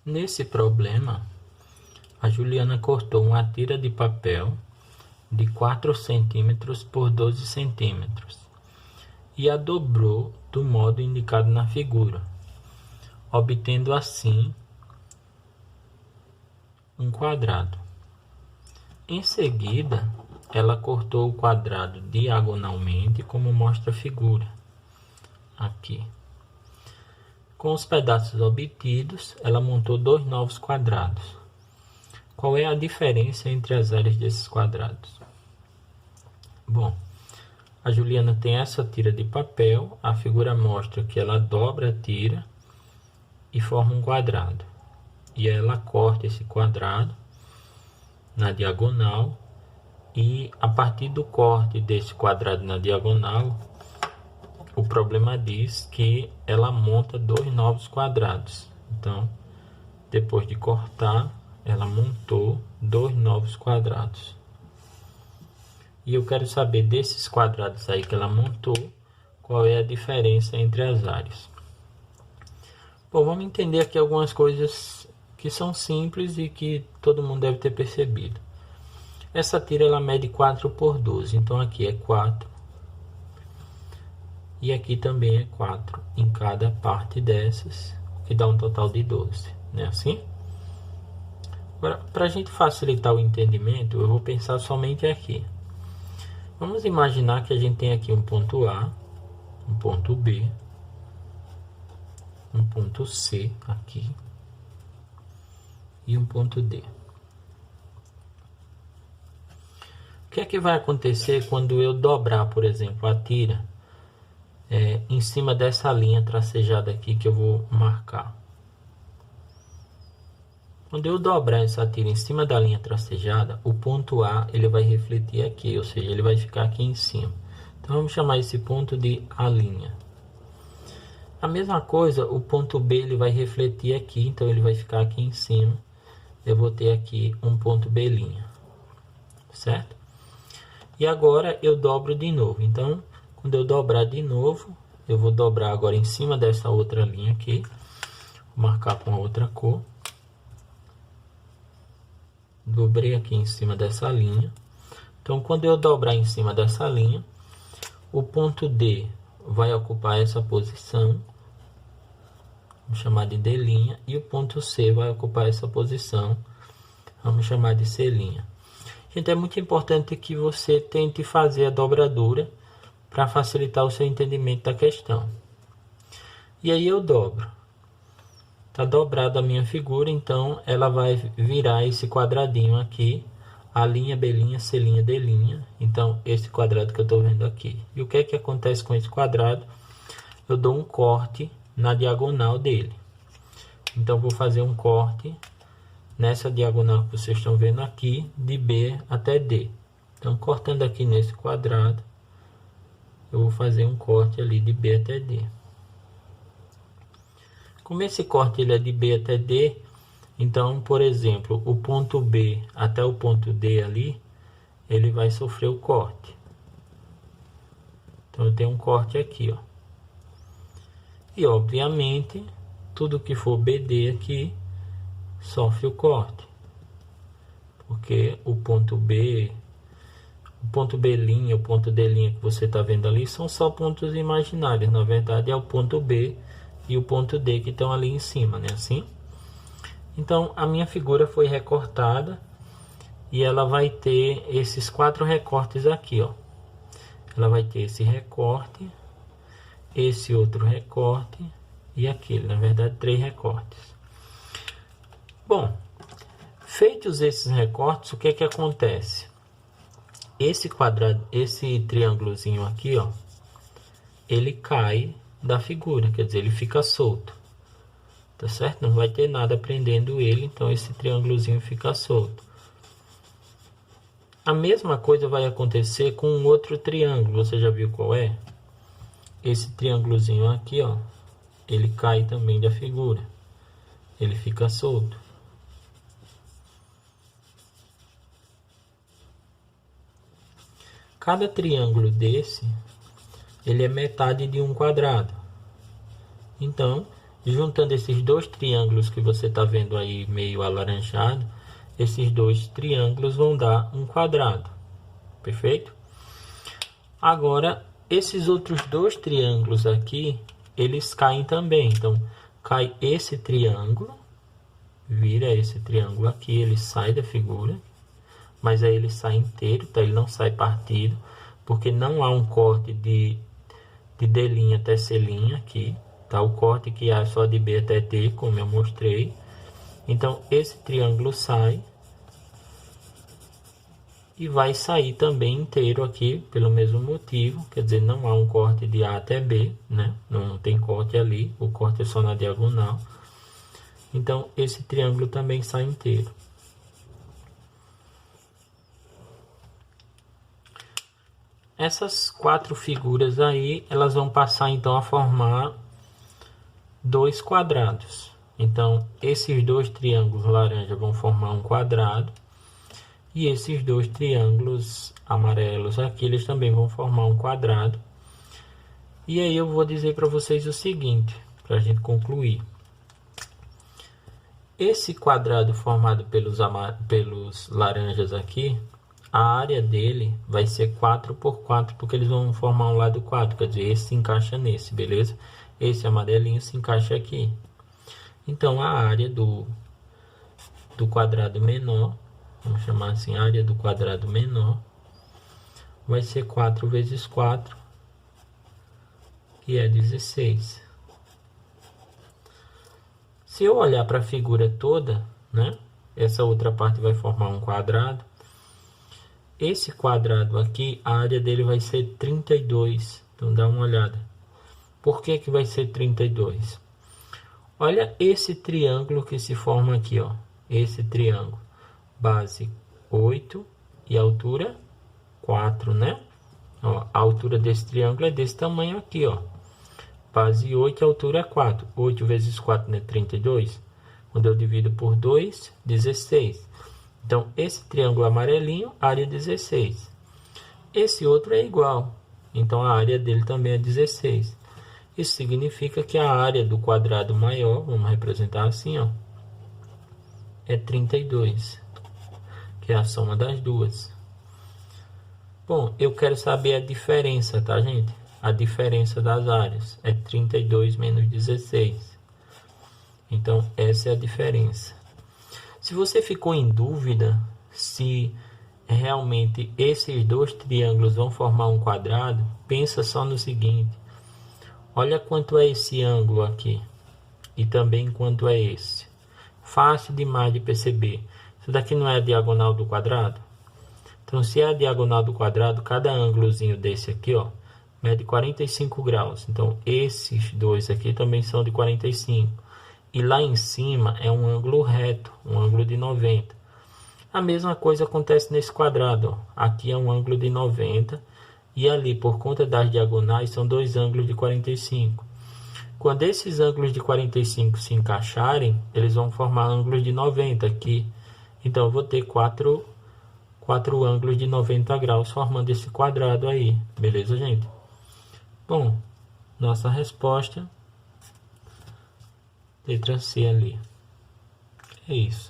Nesse problema, a Juliana cortou uma tira de papel de 4 centímetros por 12 centímetros e a dobrou do modo indicado na figura, obtendo assim um quadrado. Em seguida, ela cortou o quadrado diagonalmente, como mostra a figura aqui. Com os pedaços obtidos, ela montou 2 novos quadrados. Qual é a diferença entre as áreas desses quadrados? Bom, a Juliana tem essa tira de papel, a figura mostra que ela dobra a tira e forma um quadrado. E ela corta esse quadrado na diagonal e a partir do corte desse quadrado na diagonal, o problema diz que ela monta 2 novos quadrados. Então, depois de cortar, ela montou 2 novos quadrados. E eu quero saber desses quadrados aí que ela montou, qual é a diferença entre as áreas. Bom, vamos entender aqui algumas coisas que são simples e que todo mundo deve ter percebido. Essa tira ela mede 4 por 12, então aqui é 4. E aqui também é 4 em cada parte dessas, que dá um total de 12, não é assim? Agora, para a gente facilitar o entendimento, eu vou pensar somente aqui. Vamos imaginar que a gente tem aqui um ponto A, um ponto B, um ponto C aqui e um ponto D. O que é que vai acontecer quando eu dobrar, por exemplo, a tira em cima dessa linha tracejada aqui que eu vou marcar? Quando eu dobrar essa tira em cima da linha tracejada, o ponto A ele vai refletir aqui, ou seja, ele vai ficar aqui em cima. Então vamos chamar esse ponto de A'. A mesma coisa, o ponto B ele vai refletir aqui, então ele vai ficar aqui em cima. Eu vou ter aqui um ponto B', certo? E agora eu dobro de novo. Então, quando eu dobrar de novo, eu vou dobrar agora em cima dessa outra linha aqui. Vou marcar com a outra cor. Dobrei aqui em cima dessa linha. Então, quando eu dobrar em cima dessa linha, o ponto D vai ocupar essa posição. Vamos chamar de D'. E o ponto C vai ocupar essa posição. Vamos chamar de C'. Gente, é muito importante que você tente fazer a dobradura para facilitar o seu entendimento da questão. E aí eu dobro. Está dobrada a minha figura, então ela vai virar esse quadradinho aqui, A', B', C', D'. Então, esse quadrado que eu estou vendo aqui. E o que é que acontece com esse quadrado? Eu dou um corte na diagonal dele. Então, vou fazer um corte nessa diagonal que vocês estão vendo aqui, de B até D. Então, cortando aqui nesse quadrado, eu vou fazer um corte ali de B até D. Como esse corte ele é de B até D, então, por exemplo, o ponto B até o ponto D ali, ele vai sofrer o corte. Então, eu tenho um corte aqui, ó. E, obviamente, tudo que for BD aqui, sofre o corte. Porque o ponto B, o ponto B', o ponto D' que você está vendo ali, são só pontos imaginários. Na verdade, é o ponto B e o ponto D que estão ali em cima, né? Assim. Então, a minha figura foi recortada e ela vai ter esses 4 recortes aqui, ó. Ela vai ter esse recorte, esse outro recorte e aquele. Na verdade, 3 recortes. Bom, feitos esses recortes, o que é que acontece? Esse quadrado, esse triângulozinho aqui, ó, ele cai da figura, quer dizer, ele fica solto. Tá certo? Não vai ter nada prendendo ele, então esse triângulozinho fica solto. A mesma coisa vai acontecer com um outro triângulo, você já viu qual é? Esse triângulozinho aqui, ó, ele cai também da figura. Ele fica solto. Cada triângulo desse, ele é metade de um quadrado. Então, juntando esses dois triângulos que você está vendo aí meio alaranjado, esses dois triângulos vão dar um quadrado, perfeito? Agora, esses outros dois triângulos aqui, eles caem também, então cai esse triângulo, vira esse triângulo aqui, ele sai da figura, mas aí ele sai inteiro, tá? Ele não sai partido, porque não há um corte de D' até C' aqui, tá? O corte que há é só de B até D, como eu mostrei. Então, esse triângulo sai e vai sair também inteiro aqui, pelo mesmo motivo, quer dizer, não há um corte de A até B, né? Não tem corte ali, o corte é só na diagonal. Então, esse triângulo também sai inteiro. Essas quatro figuras aí, elas vão passar então a formar dois quadrados. Então, esses dois triângulos laranja vão formar um quadrado. E esses dois triângulos amarelos aqui, eles também vão formar um quadrado. E aí eu vou dizer para vocês o seguinte, para a gente concluir. Esse quadrado formado pelos laranjas aqui, a área dele vai ser 4 por 4, porque eles vão formar um lado 4, quer dizer, esse se encaixa nesse, beleza? Esse amarelinho se encaixa aqui. Então, a área do quadrado menor, vamos chamar assim, a área do quadrado menor, vai ser 4 vezes 4, que é 16. Se eu olhar para a figura toda, né, essa outra parte vai formar um quadrado. Esse quadrado aqui, a área dele vai ser 32. Então, dá uma olhada. Por que que vai ser 32? Olha esse triângulo que se forma aqui, ó. Esse triângulo. Base 8 e altura 4, né? Ó, a altura desse triângulo é desse tamanho aqui, ó. Base 8 e altura 4. 8 vezes 4 é 32. Quando eu divido por 2, 16. Então, esse triângulo amarelinho, área 16. Esse outro é igual. Então, a área dele também é 16. Isso significa que a área do quadrado maior, vamos representar assim, ó, é 32. Que é a soma das duas. Bom, eu quero saber a diferença, tá, gente? A diferença das áreas é 32 menos 16. Então, essa é a diferença. Se você ficou em dúvida se realmente esses dois triângulos vão formar um quadrado, pensa só no seguinte. Olha quanto é esse ângulo aqui. E também quanto é esse. Fácil demais de perceber. Isso daqui não é a diagonal do quadrado? Então, se é a diagonal do quadrado, cada ângulozinho desse aqui, ó, mede 45 graus. Então, esses dois aqui também são de 45. E lá em cima é um ângulo reto, um ângulo de 90. A mesma coisa acontece nesse quadrado, ó. Aqui é um ângulo de 90 e ali, por conta das diagonais, são dois ângulos de 45. Quando esses ângulos de 45 se encaixarem, eles vão formar ângulos de 90 aqui. Então, eu vou ter quatro ângulos de 90 graus formando esse quadrado aí. Beleza, gente? Bom, nossa resposta... letra C ali. É isso.